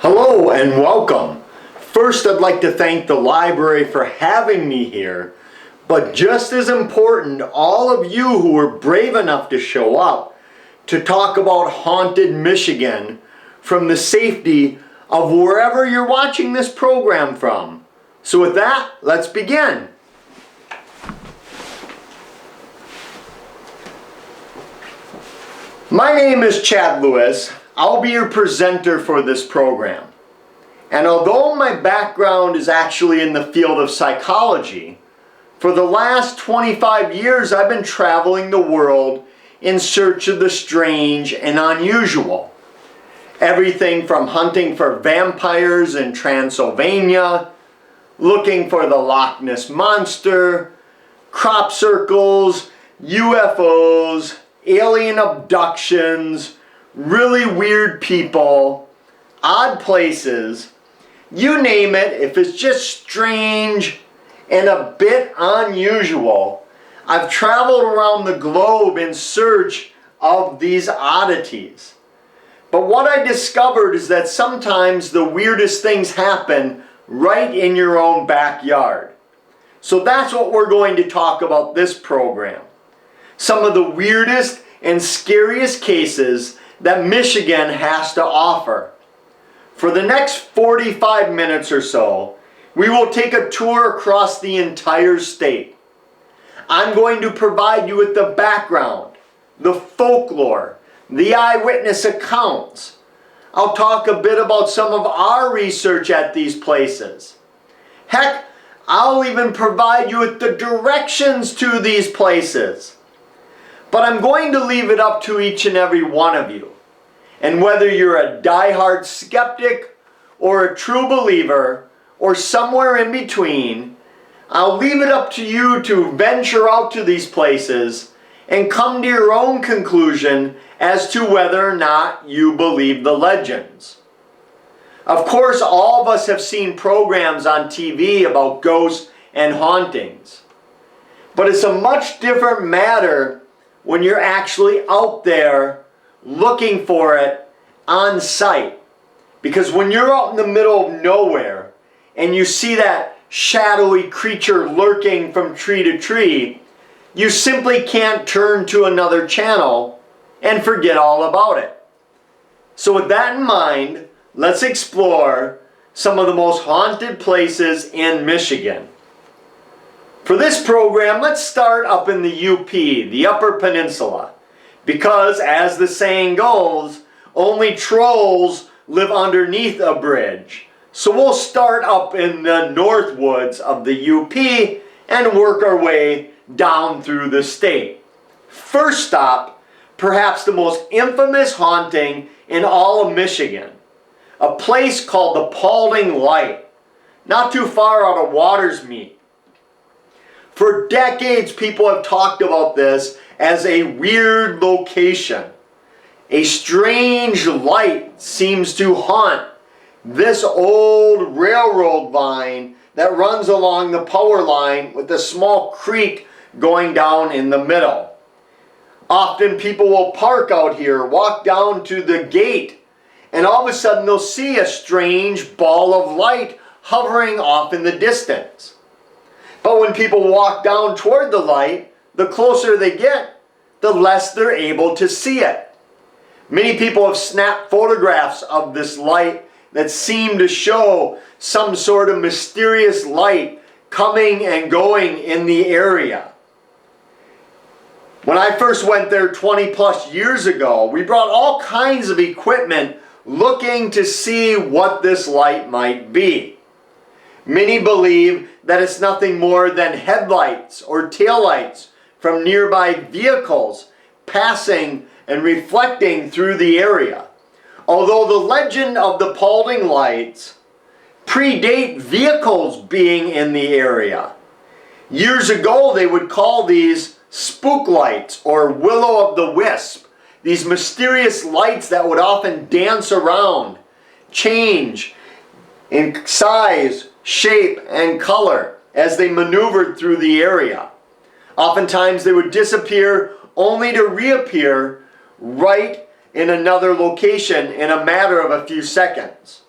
Hello and welcome. First, I'd like to thank the library for having me here, but just as important, all of you who were brave enough to show up to talk about haunted Michigan from the safety of wherever you're watching this program from. So with that, let's begin. My name is Chad Lewis. I'll be your presenter for this program. And although my background is actually in the field of psychology, for the last 25 years I've been traveling the world in search of the strange and unusual. Everything from hunting for vampires in Transylvania, looking for the Loch Ness Monster, crop circles, UFOs, alien abductions, really weird people, odd places, you name it. If it's just strange and a bit unusual, I've traveled around the globe in search of these oddities. But what I discovered is that sometimes the weirdest things happen right in your own backyard. So that's what we're going to talk about this program. Some of the weirdest and scariest cases that Michigan has to offer. For the next 45 minutes or so, we will take a tour across the entire state. I'm going to provide you with the background, the folklore, the eyewitness accounts. I'll talk a bit about some of our research at these places. Heck, I'll even provide you with the directions to these places. But I'm going to leave it up to each and every one of you. And whether you're a die-hard skeptic or a true believer or somewhere in between, I'll leave it up to you to venture out to these places and come to your own conclusion as to whether or not you believe the legends. Of course, all of us have seen programs on TV about ghosts and hauntings. But it's a much different matter when you're actually out there looking for it on site. Because when you're out in the middle of nowhere and you see that shadowy creature lurking from tree to tree, you simply can't turn to another channel and forget all about it. So with that in mind, let's explore some of the most haunted places in Michigan. For this program, let's start up in the UP, the Upper Peninsula. Because, as the saying goes, only trolls live underneath a bridge. So we'll start up in the north woods of the UP and work our way down through the state. First stop, perhaps the most infamous haunting in all of Michigan. A place called the Paulding Light, not too far out of Watersmeet. For decades, people have talked about this as a weird location. A strange light seems to haunt this old railroad line that runs along the power line with a small creek going down in the middle. Often people will park out here, walk down to the gate, and all of a sudden they'll see a strange ball of light hovering off in the distance. But when people walk down toward the light, the closer they get, the less they're able to see it. Many people have snapped photographs of this light that seem to show some sort of mysterious light coming and going in the area. When I first went there 20 plus years ago, we brought all kinds of equipment looking to see what this light might be. Many believe that it's nothing more than headlights or taillights from nearby vehicles passing and reflecting through the area. Although the legend of the Paulding Lights predate vehicles being in the area. Years ago they would call these spook lights or will o' the wisp. These mysterious lights that would often dance around, change in size, shape, and color as they maneuvered through the area. Oftentimes they would disappear only to reappear right in another location in a matter of a few seconds.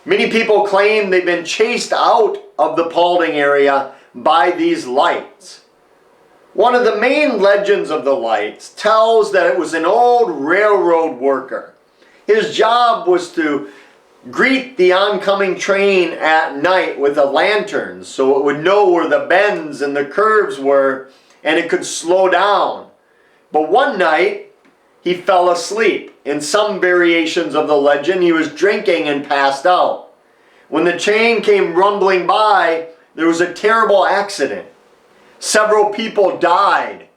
Many people claim they've been chased out of the Paulding area by these lights. One of the main legends of the lights tells that it was an old railroad worker. His job was to greet the oncoming train at night with a lantern so it would know where the bends and the curves were and it could slow down. But one night he fell asleep. In some variations of the legend, he was drinking and passed out. When the train came rumbling by, there was a terrible accident. Several people died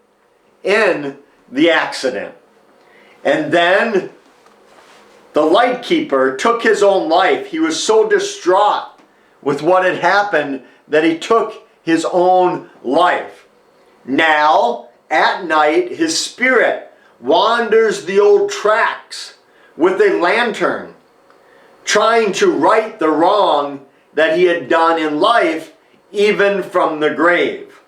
in the accident. And then the lightkeeper took his own life. He was so distraught with what had happened that he took his own life. Now, at night, his spirit wanders the old tracks with a lantern, trying to right the wrong that he had done in life, even from the grave.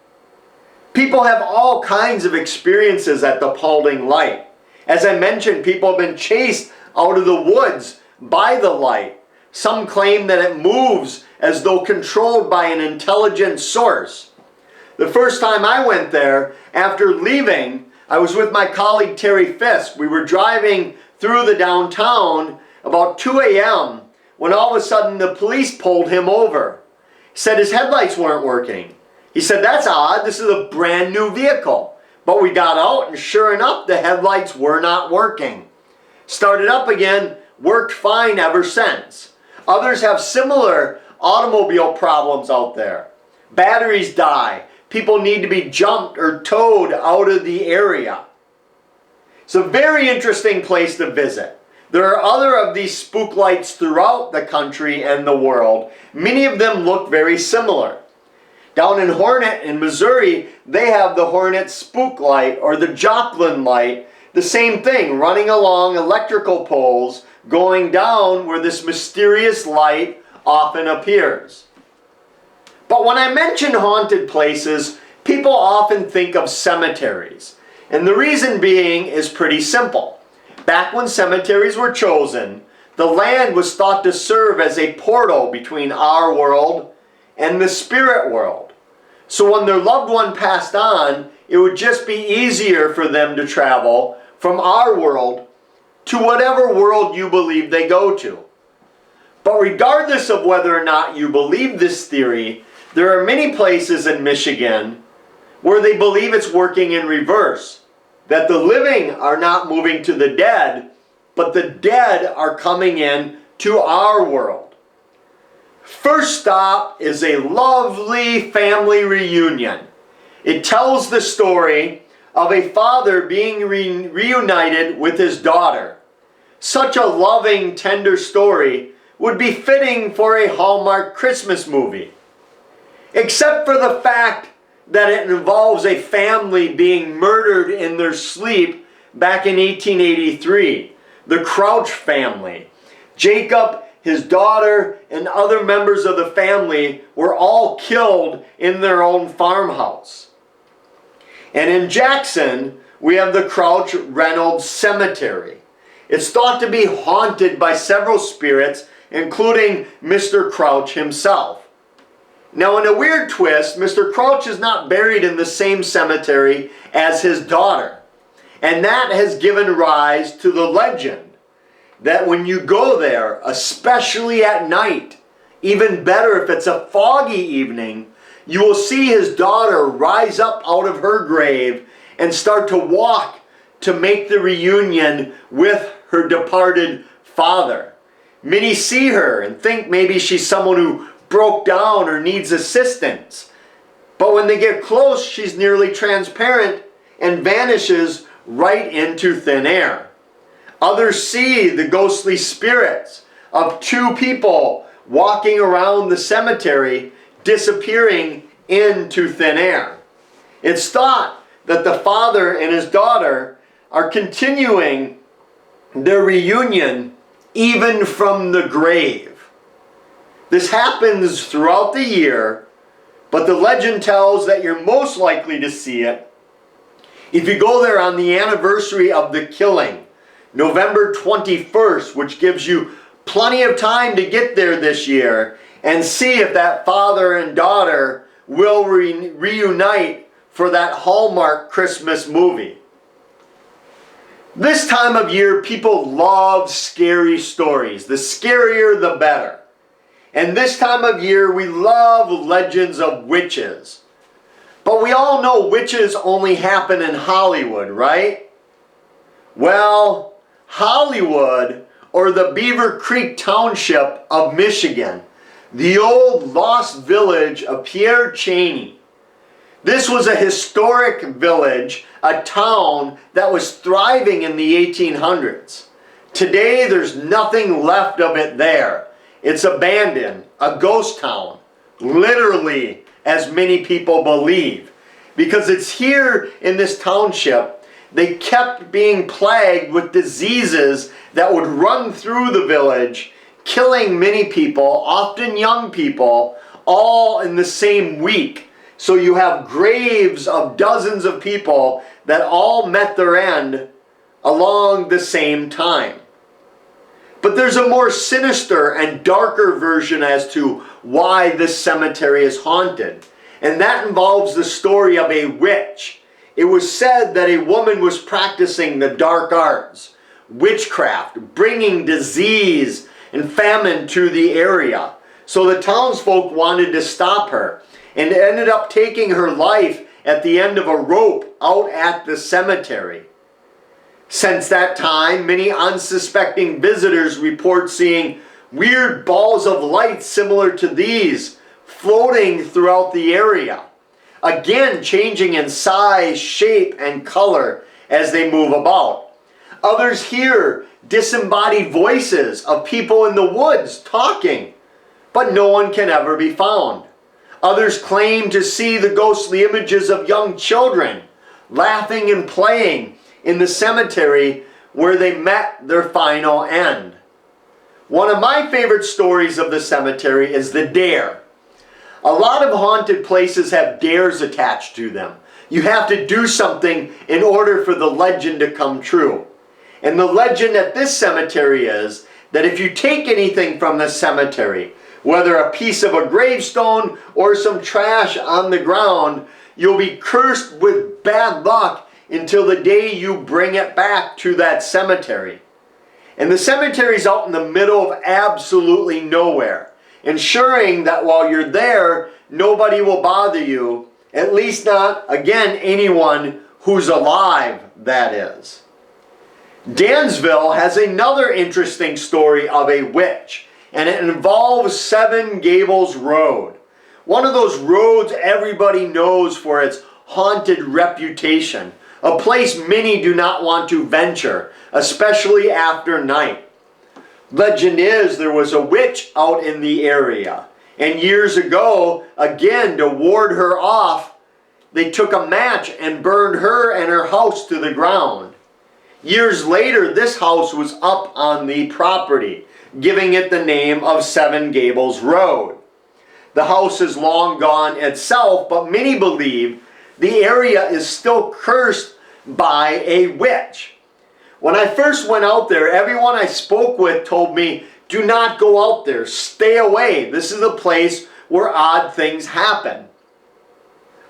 People have all kinds of experiences at the Paulding light. As I mentioned, people have been chased out of the woods by the light. Some claim that it moves as though controlled by an intelligent source. The first time I went there, after leaving, I was with my colleague Terry Fisk. We were driving through the downtown about 2 a.m. when all of a sudden the police pulled him over. He said his headlights weren't working. He said, "That's odd, this is a brand new vehicle." But we got out and sure enough, the headlights were not working. Started up again, worked fine ever since. Others have similar automobile problems out there. Batteries die. People need to be jumped or towed out of the area. It's a very interesting place to visit. There are other of these spook lights throughout the country and the world. Many of them look very similar. Down in Hornet in Missouri, they have the Hornet spook light or the Joplin light. The same thing, running along electrical poles, going down where this mysterious light often appears. But when I mention haunted places, people often think of cemeteries. And the reason being is pretty simple. Back when cemeteries were chosen, the land was thought to serve as a portal between our world and the spirit world. So when their loved one passed on, it would just be easier for them to travel from our world to whatever world you believe they go to. But regardless of whether or not you believe this theory, there are many places in Michigan where they believe it's working in reverse. That the living are not moving to the dead, but the dead are coming in to our world. First stop is a lovely family reunion. It tells the story of a father being reunited with his daughter. Such a loving, tender story would be fitting for a Hallmark Christmas movie. Except for the fact that it involves a family being murdered in their sleep back in 1883. The Crouch family. Jacob, his daughter, and other members of the family were all killed in their own farmhouse. And in Jackson, we have the Crouch Reynolds Cemetery. It's thought to be haunted by several spirits, including Mr. Crouch himself. Now, in a weird twist, Mr. Crouch is not buried in the same cemetery as his daughter. And that has given rise to the legend that when you go there, especially at night, even better if it's a foggy evening, you will see his daughter rise up out of her grave and start to walk to make the reunion with her departed father. Many see her and think maybe she's someone who broke down or needs assistance. But when they get close, she's nearly transparent and vanishes right into thin air. Others see the ghostly spirits of two people walking around the cemetery, disappearing into thin air. It's thought that the father and his daughter are continuing their reunion even from the grave. This happens throughout the year, but the legend tells that you're most likely to see it if you go there on the anniversary of the killing, November 21st, which gives you Plenty of time to get there this year and see if that father and daughter will reunite for that Hallmark Christmas movie. This time of year, people love scary stories. The scarier, the better. And this time of year, we love legends of witches. But we all know witches only happen in Hollywood, right? Well, Hollywood, or the Beaver Creek Township of Michigan, the old lost village of Pierre Cheney. This was a historic village, a town that was thriving in the 1800s. Today, there's nothing left of it there. It's abandoned, a ghost town, literally, as many people believe. Because it's here in this township, they kept being plagued with diseases that would run through the village, killing many people, often young people, all in the same week. So you have graves of dozens of people that all met their end along the same time. But there's a more sinister and darker version as to why this cemetery is haunted. And that involves the story of a witch. It was said that a woman was practicing the dark arts, witchcraft, bringing disease and famine to the area. So the townsfolk wanted to stop her and ended up taking her life at the end of a rope out at the cemetery. Since that time, many unsuspecting visitors report seeing weird balls of light similar to these floating throughout the area, again changing in size, shape, and color as they move about. Others hear disembodied voices of people in the woods talking, but no one can ever be found. Others claim to see the ghostly images of young children laughing and playing in the cemetery where they met their final end. One of my favorite stories of the cemetery is the dare. A lot of haunted places have dares attached to them. You have to do something in order for the legend to come true. And the legend at this cemetery is that if you take anything from the cemetery, whether a piece of a gravestone or some trash on the ground, you'll be cursed with bad luck until the day you bring it back to that cemetery. And the cemetery's out in the middle of absolutely nowhere, ensuring that while you're there, nobody will bother you, at least not, again, anyone who's alive, that is. Dansville has another interesting story of a witch, and it involves Seven Gables Road. One of those roads everybody knows for its haunted reputation, a place many do not want to venture, especially after night. Legend is there was a witch out in the area, and years ago, again to ward her off, they took a match and burned her and her house to the ground. Years later, this house was up on the property, giving it the name of Seven Gables Road. The house is long gone itself, but many believe the area is still cursed by a witch. When I first went out there, everyone I spoke with told me, do not go out there, stay away. This is a place where odd things happen.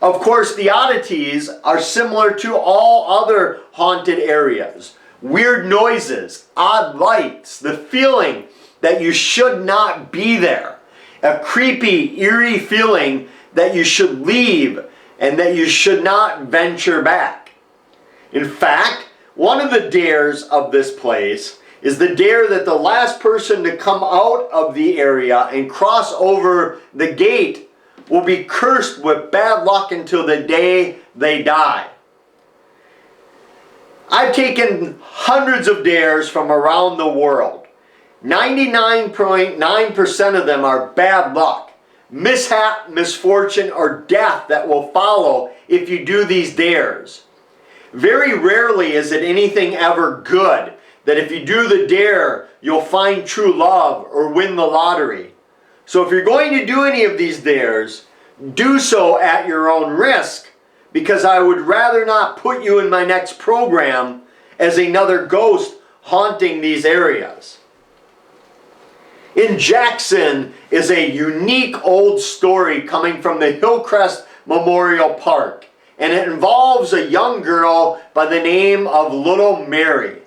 Of course, the oddities are similar to all other haunted areas. Weird noises, odd lights, the feeling that you should not be there. A creepy, eerie feeling that you should leave and that you should not venture back. In fact, one of the dares of this place is the dare that the last person to come out of the area and cross over the gate will be cursed with bad luck until the day they die. I've taken hundreds of dares from around the world. 99.9% of them are bad luck, mishap, misfortune, or death that will follow if you do these dares. Very rarely is it anything ever good, that if you do the dare, you'll find true love or win the lottery. So if you're going to do any of these dares, do so at your own risk, because I would rather not put you in my next program as another ghost haunting these areas. In Jackson is a unique old story coming from the Hillcrest Memorial Park, and it involves a young girl by the name of Little Mary.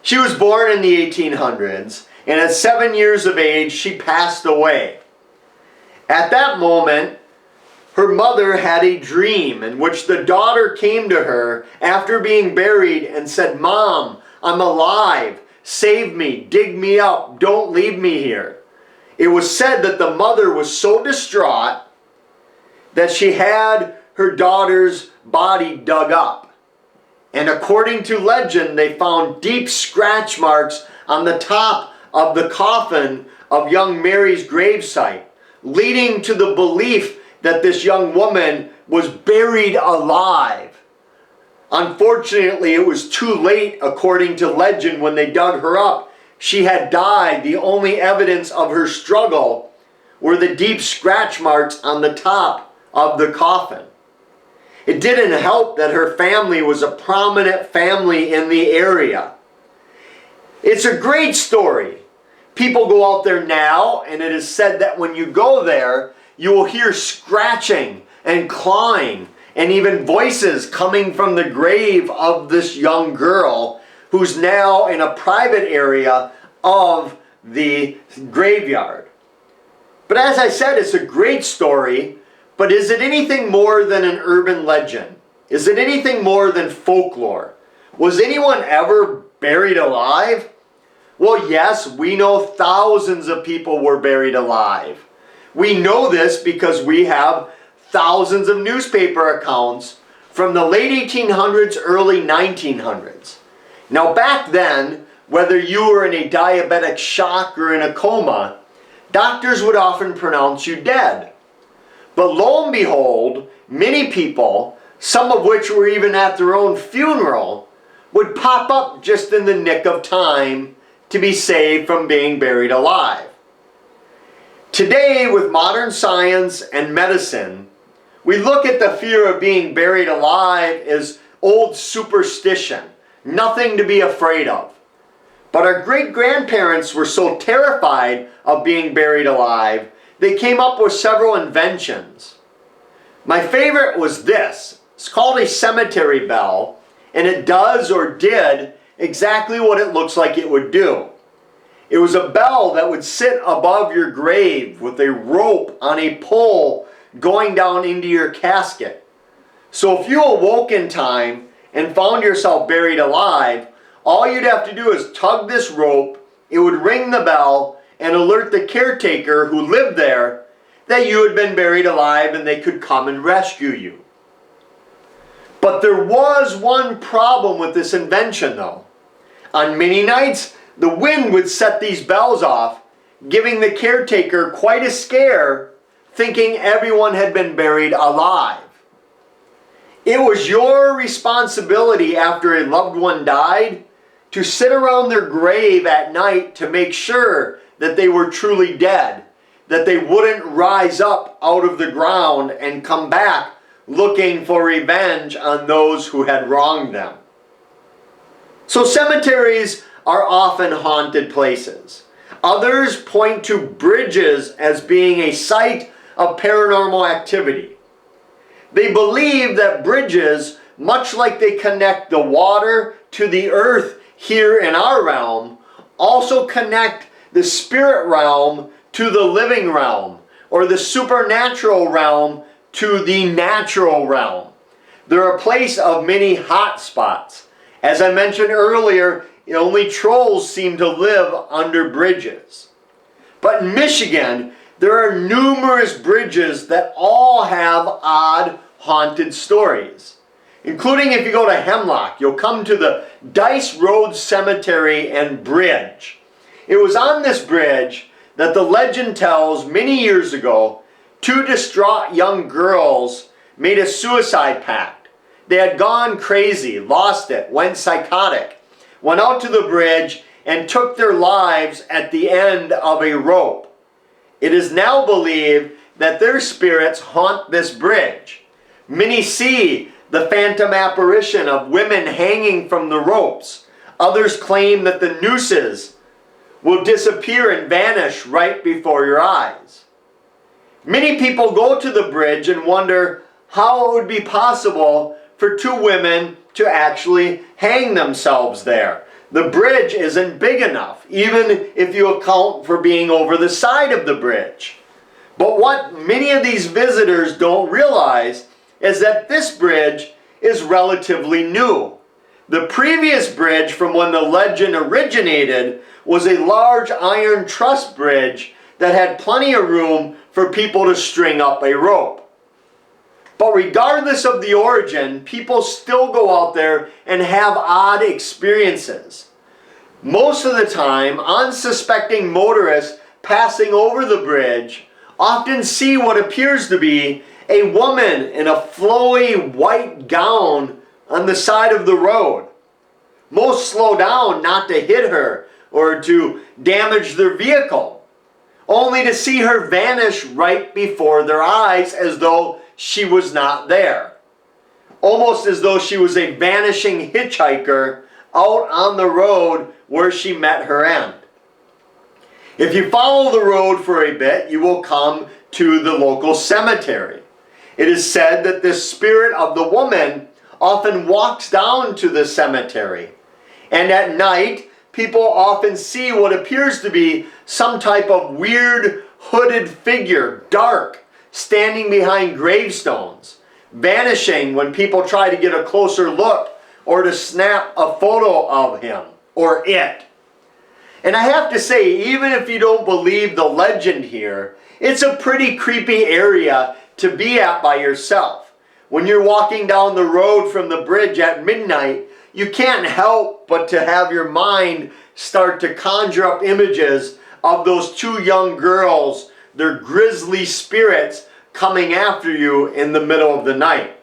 She was born in the 1800s, and at 7 years of age, she passed away. At that moment, her mother had a dream in which the daughter came to her after being buried and said, "Mom, I'm alive. Save me, dig me up, don't leave me here." It was said that the mother was so distraught that she had her daughter's body dug up. And according to legend, they found deep scratch marks on the top of the coffin of young Mary's gravesite, leading to the belief that this young woman was buried alive. Unfortunately, it was too late, according to legend, when they dug her up. She had died. The only evidence of her struggle were the deep scratch marks on the top of the coffin. It didn't help that her family was a prominent family in the area. It's a great story. People go out there now, and it is said that when you go there, you will hear scratching and clawing and even voices coming from the grave of this young girl who's now in a private area of the graveyard. But as I said, it's a great story, but is it anything more than an urban legend? Is it anything more than folklore? Was anyone ever buried alive? Well, yes, we know thousands of people were buried alive. We know this because we have thousands of newspaper accounts from the late 1800s, early 1900s. Now back then, whether you were in a diabetic shock or in a coma, doctors would often pronounce you dead. But lo and behold, many people, some of which were even at their own funeral, would pop up just in the nick of time to be saved from being buried alive. Today, with modern science and medicine, we look at the fear of being buried alive as old superstition, nothing to be afraid of. But our great-grandparents were so terrified of being buried alive, they came up with several inventions. My favorite was this. It's called a cemetery bell, and it does or did exactly what it looks like it would do. It was a bell that would sit above your grave with a rope on a pole going down into your casket. So if you awoke in time and found yourself buried alive, all you'd have to do is tug this rope, it would ring the bell and alert the caretaker who lived there that you had been buried alive and they could come and rescue you. But there was one problem with this invention though. On many nights, the wind would set these bells off, giving the caretaker quite a scare, thinking everyone had been buried alive. It was your responsibility after a loved one died to sit around their grave at night to make sure that they were truly dead, that they wouldn't rise up out of the ground and come back looking for revenge on those who had wronged them. So cemeteries are often haunted places. Others point to bridges as being a site of paranormal activity. They believe that bridges, much like they connect the water to the earth here in our realm, also connect the spirit realm to the living realm, or the supernatural realm to the natural realm. They're a place of many hot spots. As I mentioned earlier, only trolls seem to live under bridges. But in Michigan, there are numerous bridges that all have odd, haunted stories. Including if you go to Hemlock, you'll come to the Dice Road Cemetery and Bridge. It was on this bridge that the legend tells many years ago, two distraught young girls made a suicide pact. They had gone crazy, lost it, went psychotic, went out to the bridge and took their lives at the end of a rope. It is now believed that their spirits haunt this bridge. Many see the phantom apparition of women hanging from the ropes. Others claim that the nooses will disappear and vanish right before your eyes. Many people go to the bridge and wonder how it would be possible for two women to actually hang themselves there. The bridge isn't big enough, even if you account for being over the side of the bridge. But what many of these visitors don't realize is that this bridge is relatively new. The previous bridge from when the legend originated was a large iron truss bridge that had plenty of room for people to string up a rope. But regardless of the origin, people still go out there and have odd experiences. Most of the time, unsuspecting motorists passing over the bridge often see what appears to be a woman in a flowy white gown on the side of the road. Most slow down not to hit her or to damage their vehicle, only to see her vanish right before their eyes as though she was not there. Almost as though she was a vanishing hitchhiker out on the road where she met her end. If you follow the road for a bit, you will come to the local cemetery. It is said that the spirit of the woman often walks down to the cemetery. And at night, people often see what appears to be some type of weird hooded figure, dark, standing behind gravestones, vanishing when people try to get a closer look or to snap a photo of him or it. And I have to say, even if you don't believe the legend here, it's a pretty creepy area to be at by yourself. When you're walking down the road from the bridge at midnight, you can't help but to have your mind start to conjure up images of those two young girls, their grisly spirits coming after you in the middle of the night.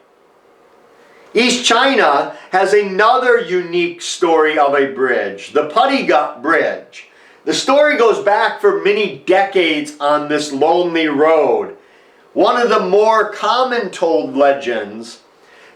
East China has another unique story of a bridge, the Putty Gut Bridge. The story goes back for many decades on this lonely road. One of the more common told legends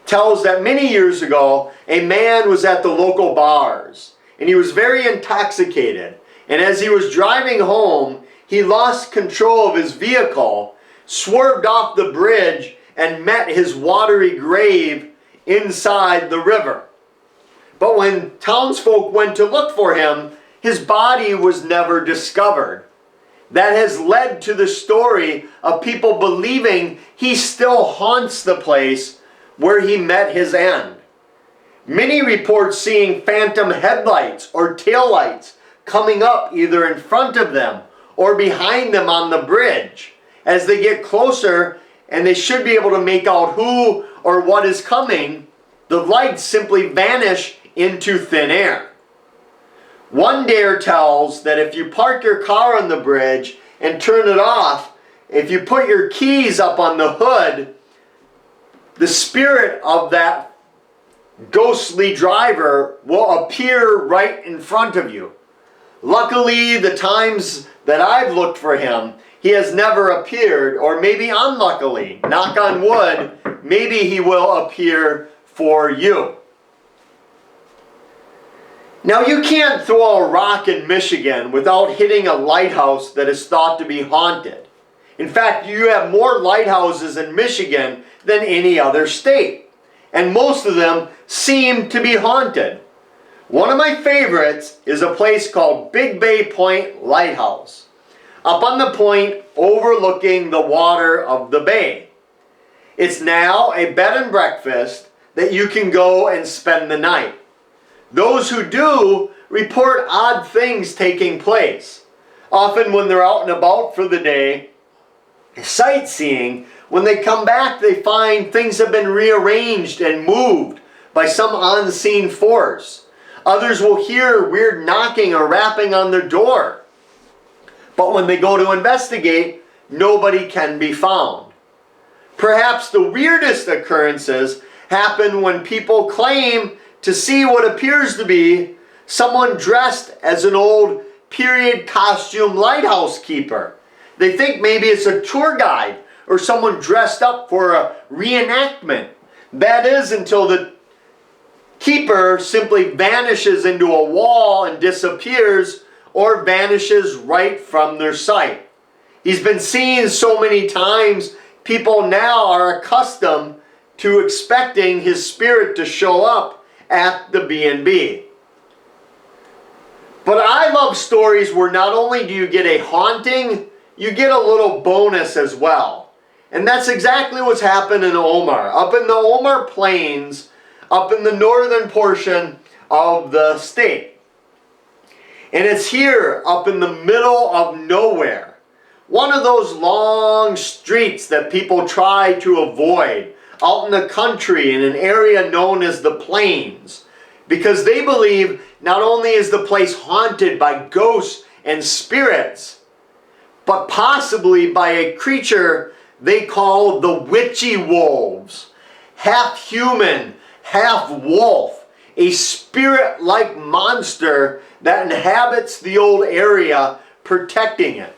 tells that many years ago, a man was at the local bars and he was very intoxicated. And as he was driving home, he lost control of his vehicle, swerved off the bridge, and met his watery grave inside the river. But when townsfolk went to look for him, his body was never discovered. That has led to the story of people believing he still haunts the place where he met his end. Many report seeing phantom headlights or taillights coming up either in front of them or behind them on the bridge. As they get closer and they should be able to make out who or what is coming, the lights simply vanish into thin air. One dare tells that if you park your car on the bridge and turn it off, if you put your keys up on the hood, the spirit of that ghostly driver will appear right in front of you. Luckily, the times that I've looked for him, he has never appeared, or maybe unluckily, knock on wood, maybe he will appear for you. Now, you can't throw a rock in Michigan without hitting a lighthouse that is thought to be haunted. In fact, you have more lighthouses in Michigan than any other state, and most of them seem to be haunted. One of my favorites is a place called Big Bay Point Lighthouse, up on the point overlooking the water of the bay. It's now a bed and breakfast that you can go and spend the night. Those who do report odd things taking place. Often when they're out and about for the day, sightseeing, when they come back they find things have been rearranged and moved by some unseen force. Others will hear weird knocking or rapping on their door. But when they go to investigate, nobody can be found. Perhaps the weirdest occurrences happen when people claim to see what appears to be someone dressed as an old period costume lighthouse keeper. They think maybe it's a tour guide or someone dressed up for a reenactment. That is until the keeper simply vanishes into a wall and disappears, or vanishes right from their sight. He's been seen so many times, people now are accustomed to expecting his spirit to show up at the B&B. But I love stories where not only do you get a haunting, you get a little bonus as well. And that's exactly what's happened in Omar. Up in the Omar Plains, up in the northern portion of the state. And it's here, up in the middle of nowhere. One of those long streets that people try to avoid out in the country in an area known as the Plains. Because they believe not only is the place haunted by ghosts and spirits, but possibly by a creature they call the witchy wolves. Half human, half wolf. A spirit-like monster that inhabits the old area, protecting it.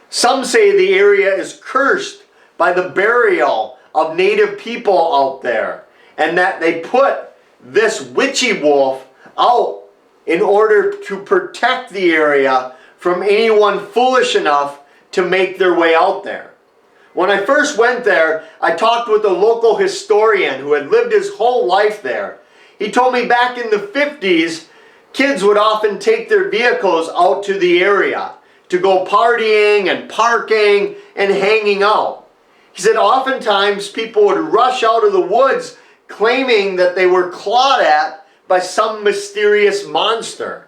Some say the area is cursed by the burial of native people out there, and that they put this witchy wolf out in order to protect the area from anyone foolish enough to make their way out there. When I first went there, I talked with a local historian who had lived his whole life there. He told me back in the 50s, kids would often take their vehicles out to the area to go partying and parking and hanging out. He said oftentimes people would rush out of the woods claiming that they were clawed at by some mysterious monster.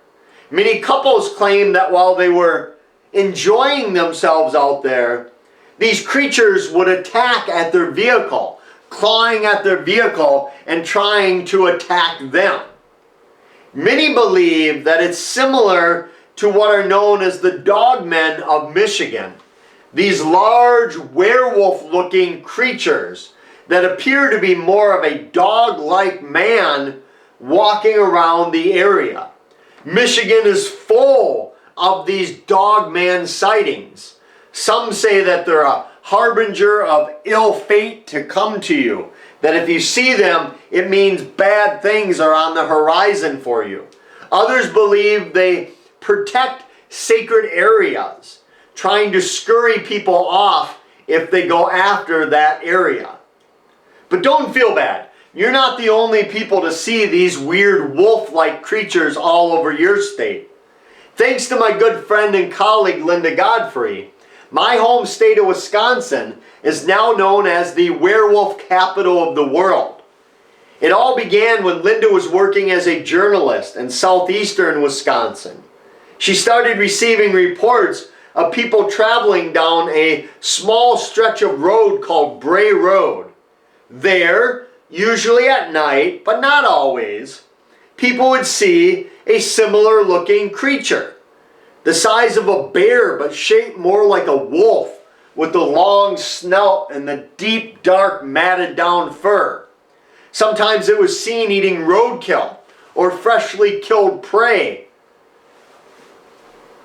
Many couples claimed that while they were enjoying themselves out there, these creatures would attack at their vehicle, clawing at their vehicle and trying to attack them. Many believe that it's similar to what are known as the dogmen of Michigan. These large werewolf-looking creatures that appear to be more of a dog-like man walking around the area. Michigan is full of these dogman sightings. Some say that they're a harbinger of ill fate to come to you. That if you see them, it means bad things are on the horizon for you. Others believe they protect sacred areas, trying to scurry people off if they go after that area. But don't feel bad. You're not the only people to see these weird wolf-like creatures all over your state. Thanks to my good friend and colleague Linda Godfrey, my home state of Wisconsin is now known as the werewolf capital of the world. It all began when Linda was working as a journalist in southeastern Wisconsin. She started receiving reports of people traveling down a small stretch of road called Bray Road. There, usually at night, but not always, people would see a similar looking creature. The size of a bear, but shaped more like a wolf, with the long snout and the deep, dark, matted down fur. Sometimes it was seen eating roadkill or freshly killed prey.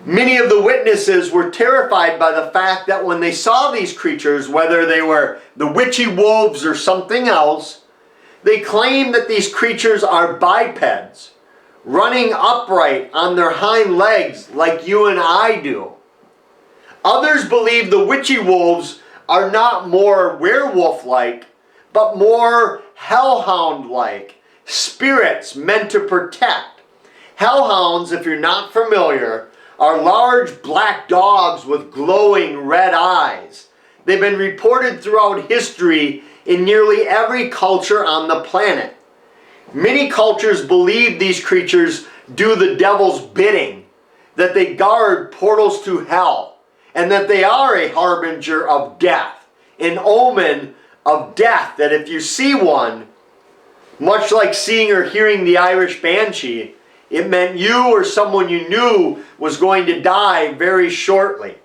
Many of the witnesses were terrified by the fact that when they saw these creatures, whether they were the witchy wolves or something else, they claimed that these creatures are bipeds, running upright on their hind legs like you and I do. Others believe the witchy wolves are not more werewolf-like, but more hellhound-like, spirits meant to protect. Hellhounds, if you're not familiar, are large black dogs with glowing red eyes. They've been reported throughout history in nearly every culture on the planet. Many cultures believe these creatures do the devil's bidding, that they guard portals to hell, and that they are a harbinger of death, an omen of death, that if you see one, much like seeing or hearing the Irish Banshee, it meant you or someone you knew was going to die very shortly.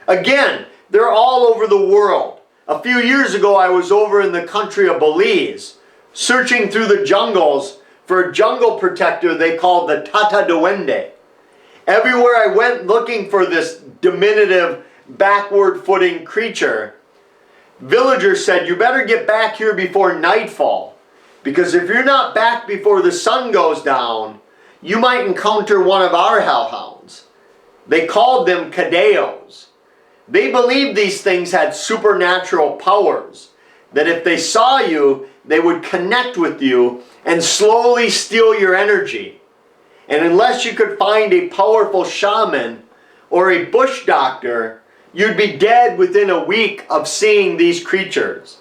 Again, they're all over the world. A few years ago, I was over in the country of Belize, searching through the jungles for a jungle protector they called the Tata Duende. Everywhere I went looking for this diminutive, backward-footing creature, villagers said, you better get back here before nightfall, because if you're not back before the sun goes down, you might encounter one of our hellhounds. They called them cadeos. They believed these things had supernatural powers, that if they saw you, they would connect with you and slowly steal your energy. And unless you could find a powerful shaman or a bush doctor, you'd be dead within a week of seeing these creatures.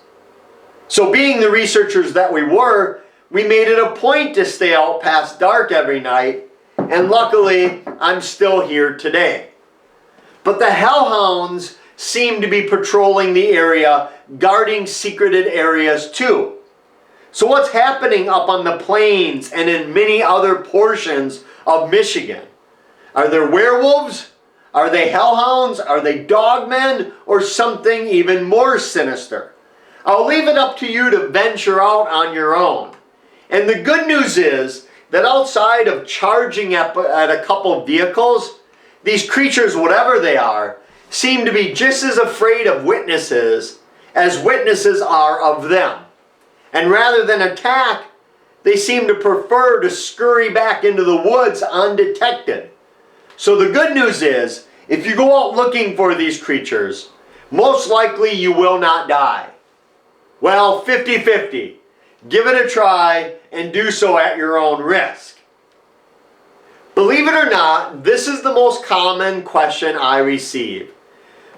So being the researchers that we were, we made it a point to stay out past dark every night, and luckily I'm still here today. But the hellhounds seem to be patrolling the area, guarding secreted areas too. So what's happening up on the plains and in many other portions of Michigan? Are there werewolves? Are they hellhounds? Are they dogmen? Or something even more sinister? I'll leave it up to you to venture out on your own. And the good news is that outside of charging at a couple of vehicles, these creatures, whatever they are, seem to be just as afraid of witnesses as witnesses are of them. And rather than attack, they seem to prefer to scurry back into the woods undetected. So the good news is, if you go out looking for these creatures, most likely you will not die. Well, 50-50. Give it a try and do so at your own risk. Believe it or not, this is the most common question I receive.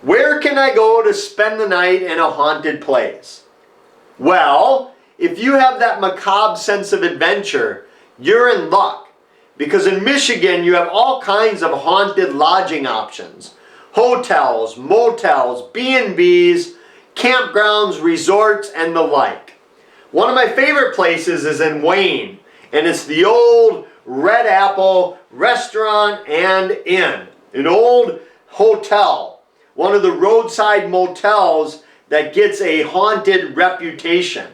Where can I go to spend the night in a haunted place? Well, if you have that macabre sense of adventure, you're in luck. Because in Michigan, you have all kinds of haunted lodging options. Hotels, motels, B&Bs, campgrounds, resorts, and the like. One of my favorite places is in Wayne, and it's the old Red Apple Restaurant and Inn. An old hotel. One of the roadside motels that gets a haunted reputation.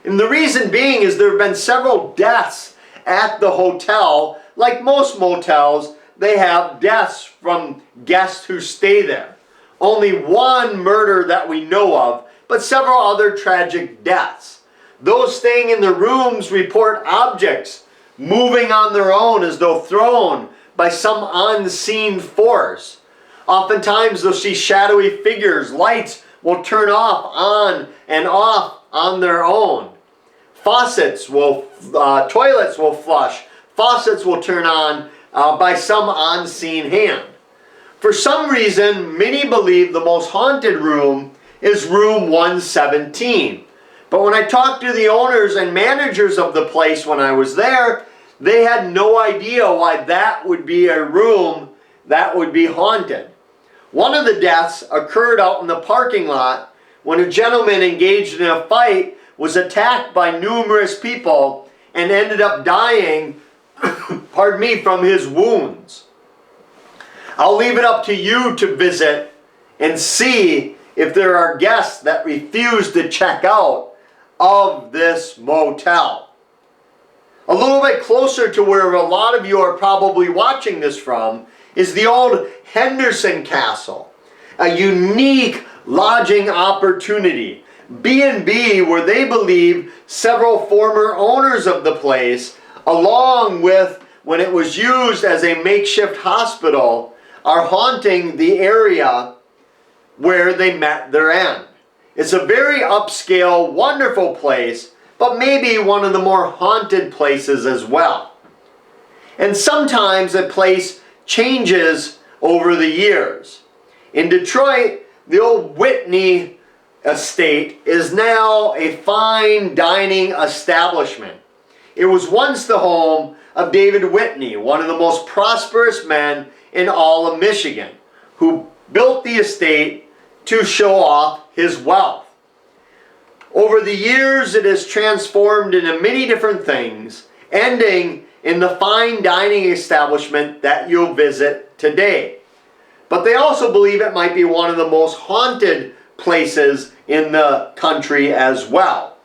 And the reason being is there have been several deaths at the hotel. Like most motels, they have deaths from guests who stay there. Only one murder that we know of, but several other tragic deaths. Those staying in the rooms report objects moving on their own as though thrown by some unseen force. Oftentimes they'll see shadowy figures. Lights will turn off on and off on their own. Toilets will flush. Faucets will turn on by some unseen hand. For some reason, many believe the most haunted room is room 117. But when I talked to the owners and managers of the place when I was there, they had no idea why that would be a room that would be haunted. One of the deaths occurred out in the parking lot when a gentleman engaged in a fight was attacked by numerous people and ended up dying, from his wounds. I'll leave it up to you to visit and see if there are guests that refuse to check out of this motel. A little bit closer to where a lot of you are probably watching this from is the old Henderson Castle, a unique lodging opportunity. B&B, where they believe several former owners of the place, along with when it was used as a makeshift hospital, are haunting the area where they met their end. It's a very upscale, wonderful place, but maybe one of the more haunted places as well. And sometimes a place changes over the years. In Detroit, the old Whitney estate is now a fine dining establishment. It was once the home of David Whitney, one of the most prosperous men in all of Michigan, who built the estate to show off his wealth. Over the years, it has transformed into many different things, ending in the fine dining establishment that you'll visit today. But they also believe it might be one of the most haunted places in the country as well.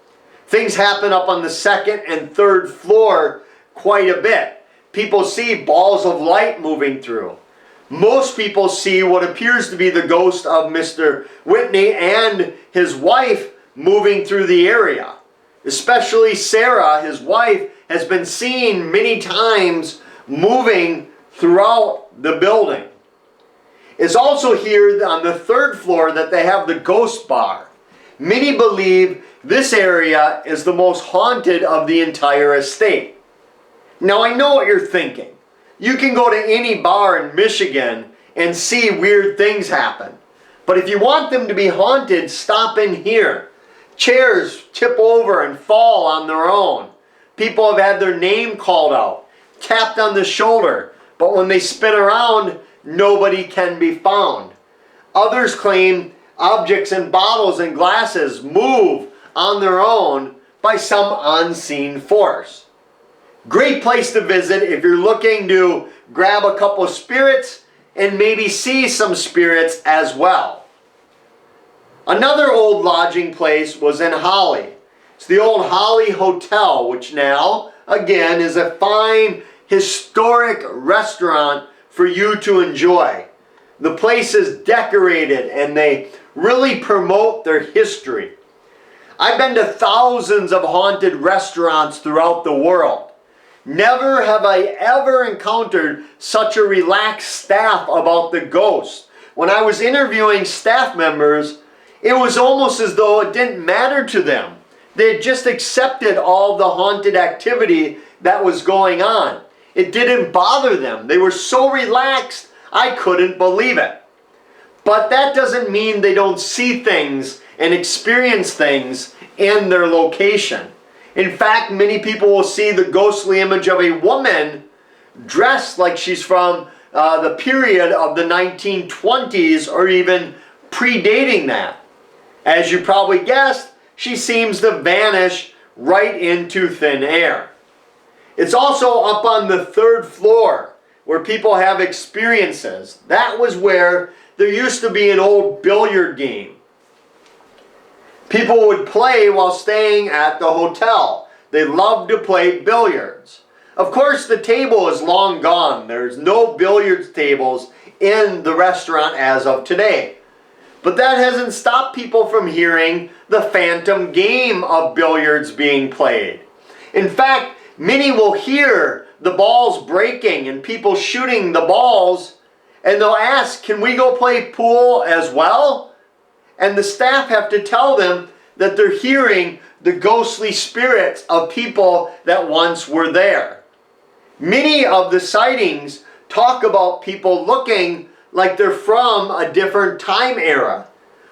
Things happen up on the second and third floor quite a bit. People see balls of light moving through. Most people see what appears to be the ghost of Mr. Whitney and his wife moving through the area. Especially Sarah, his wife, has been seen many times moving throughout the building. It's also here on the third floor that they have the ghost bar. Many believe this area is the most haunted of the entire estate. Now I know what you're thinking. You can go to any bar in Michigan and see weird things happen. But if you want them to be haunted, stop in here. Chairs tip over and fall on their own. People have had their name called out, tapped on the shoulder, but when they spin around, nobody can be found. Others claim objects in bottles and glasses move on their own by some unseen force. Great place to visit if you're looking to grab a couple spirits and maybe see some spirits as well. Another old lodging place was in Holly. It's the old Holly Hotel, which now, again, is a fine historic restaurant for you to enjoy. The place is decorated and they really promote their history. I've been to thousands of haunted restaurants throughout the world. Never have I ever encountered such a relaxed staff about the ghosts. When I was interviewing staff members, it was almost as though it didn't matter to them. They had just accepted all the haunted activity that was going on. It didn't bother them. They were so relaxed, I couldn't believe it. But that doesn't mean they don't see things and experience things in their location. In fact, many people will see the ghostly image of a woman dressed like she's from the period of the 1920s or even predating that. As you probably guessed, she seems to vanish right into thin air. It's also up on the third floor where people have experiences. That was where there used to be an old billiard game. People would play while staying at the hotel. They loved to play billiards. Of course, the table is long gone. There's no billiards tables in the restaurant as of today. But that hasn't stopped people from hearing the phantom game of billiards being played. In fact, many will hear the balls breaking and people shooting the balls, and they'll ask, can we go play pool as well? And the staff have to tell them that they're hearing the ghostly spirits of people that once were there. Many of the sightings talk about people looking like they're from a different time era,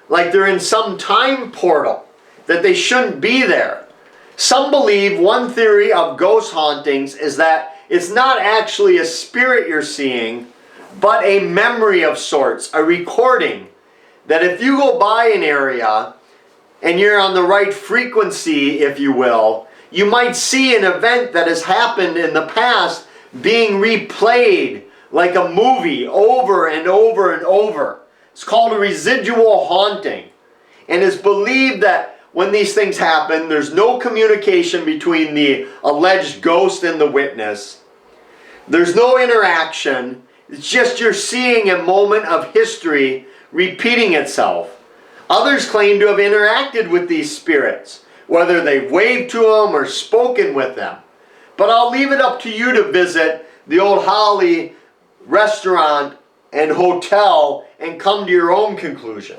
like they're in some time portal, that they shouldn't be there. Some believe one theory of ghost hauntings is that it's not actually a spirit you're seeing, but a memory of sorts, a recording, that if you go by an area and you're on the right frequency, if you will, you might see an event that has happened in the past being replayed like a movie over and over and over. It's called a residual haunting. And it's believed that when these things happen, there's no communication between the alleged ghost and the witness. There's no interaction. It's just you're seeing a moment of history repeating itself. Others claim to have interacted with these spirits, whether they've waved to them or spoken with them. But I'll leave it up to you to visit the old Holly restaurant and hotel and come to your own conclusion.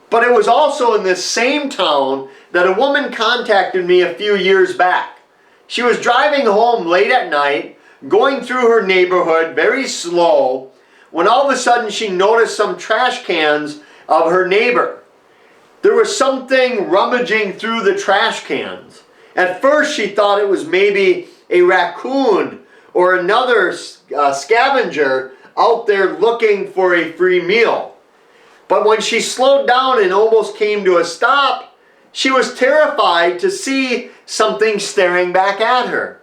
But it was also in this same town that a woman contacted me a few years back. She was driving home late at night, going through her neighborhood very slow, when all of a sudden she noticed some trash cans of her neighbor. There was something rummaging through the trash cans. At first she thought it was maybe a raccoon or another scavenger out there looking for a free meal. But when she slowed down and almost came to a stop, she was terrified to see something staring back at her.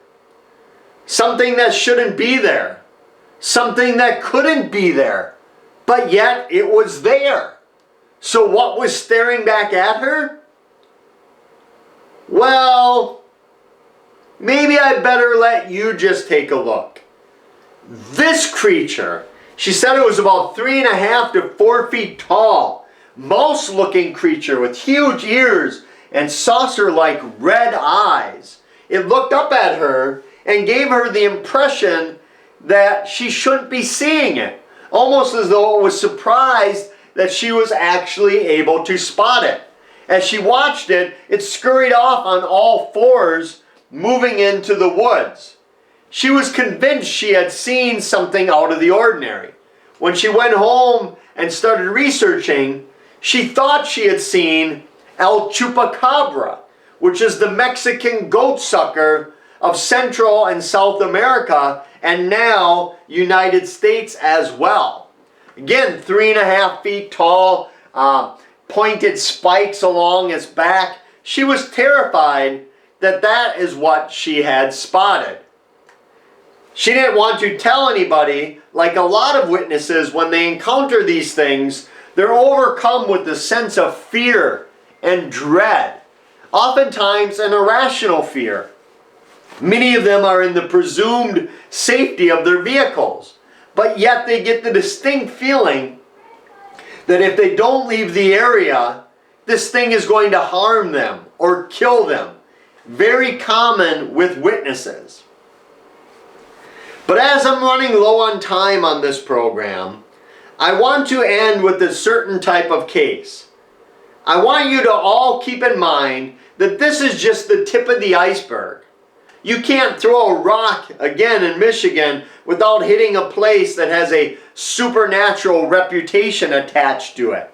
Something that shouldn't be there. Something that couldn't be there. But yet it was there. So what was staring back at her? Well, maybe I better let you just take a look. This creature, she said it was about 3.5 to 4 feet tall, mouse-looking creature with huge ears and saucer-like red eyes. It looked up at her and gave her the impression that she shouldn't be seeing it. almost as though it was surprised that she was actually able to spot it. As she watched it, it scurried off on all fours, moving into the woods. She was convinced she had seen something out of the ordinary. When she went home and started researching, she thought she had seen El Chupacabra, which is the Mexican goatsucker of Central and South America, and now United States as well. Again, 3.5 feet tall, pointed spikes along its back. She was terrified that that is what she had spotted. She didn't want to tell anybody. Like a lot of witnesses, when they encounter these things, they're overcome with a sense of fear and dread, oftentimes an irrational fear. Many of them are in the presumed safety of their vehicles, but yet they get the distinct feeling that if they don't leave the area, this thing is going to harm them or kill them. Very common with witnesses. But as I'm running low on time on this program, I want to end with a certain type of case. I want you to all keep in mind that this is just the tip of the iceberg. You can't throw a rock, again in Michigan, without hitting a place that has a supernatural reputation attached to it.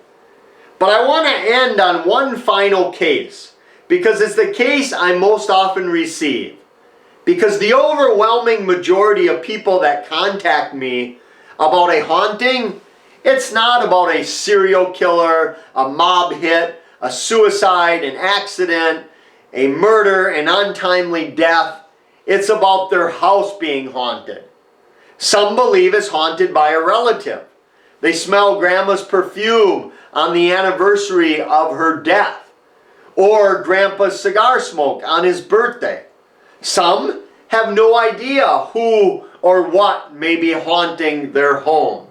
But I want to end on one final case, because it's the case I most often receive. Because the overwhelming majority of people that contact me about a haunting, it's not about a serial killer, a mob hit, a suicide, an accident, a murder, an untimely death. It's about their house being haunted. Some believe it's haunted by a relative. They smell grandma's perfume on the anniversary of her death, or grandpa's cigar smoke on his birthday. Some have no idea who or what may be haunting their home.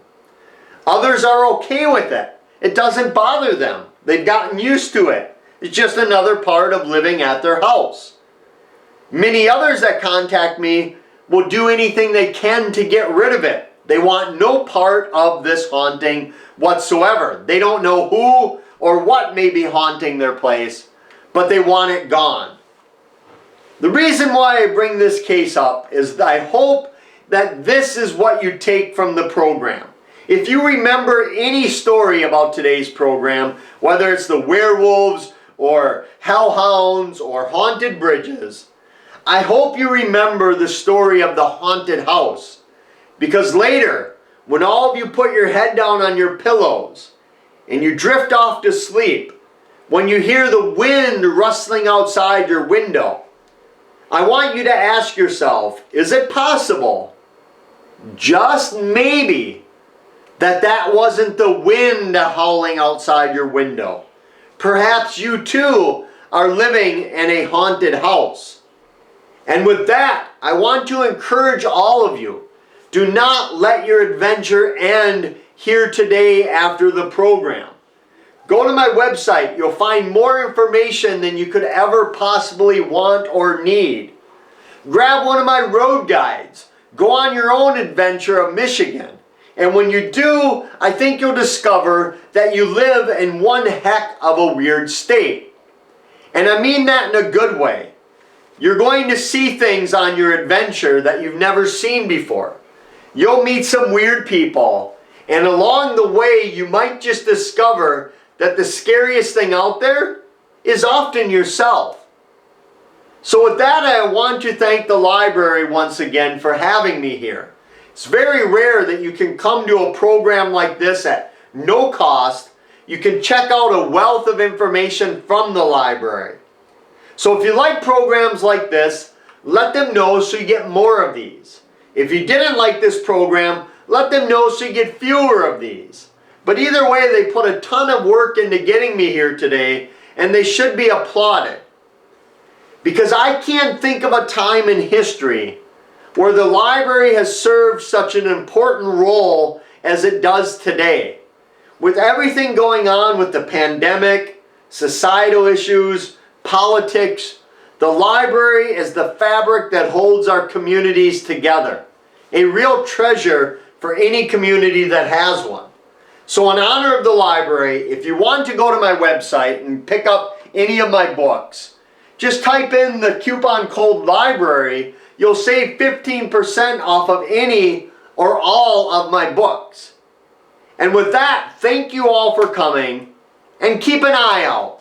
Others are okay with it. It doesn't bother them. They've gotten used to it. It's just another part of living at their house. Many others that contact me will do anything they can to get rid of it. They want no part of this haunting whatsoever. They don't know who or what may be haunting their place, but they want it gone. The reason why I bring this case up is that I hope that this is what you take from the program. If you remember any story about today's program, whether it's the werewolves or hellhounds or haunted bridges, I hope you remember the story of the haunted house. Because later, when all of you put your head down on your pillows and you drift off to sleep, when you hear the wind rustling outside your window, I want you to ask yourself, is it possible, just maybe, that wasn't the wind howling outside your window? Perhaps you too are living in a haunted house. And with that, I want to encourage all of you, do not let your adventure end here today after the program. Go to my website. You'll find more information than you could ever possibly want or need. Grab one of my road guides. Go on your own adventure of Michigan. And when you do, I think you'll discover that you live in one heck of a weird state. And I mean that in a good way. You're going to see things on your adventure that you've never seen before. You'll meet some weird people. And along the way, you might just discover that the scariest thing out there is often yourself. So with that, I want to thank the library once again for having me here. It's very rare that you can come to a program like this at no cost. You can check out a wealth of information from the library. So if you like programs like this, let them know so you get more of these. If you didn't like this program, let them know so you get fewer of these. But either way, they put a ton of work into getting me here today, and they should be applauded. Because I can't think of a time in history where the library has served such an important role as it does today. With everything going on with the pandemic, societal issues, politics, the library is the fabric that holds our communities together. A real treasure for any community that has one. So in honor of the library, if you want to go to my website and pick up any of my books, just type in the coupon code LIBRARY. You'll save 15% off of any or all of my books. And with that, thank you all for coming, and keep an eye out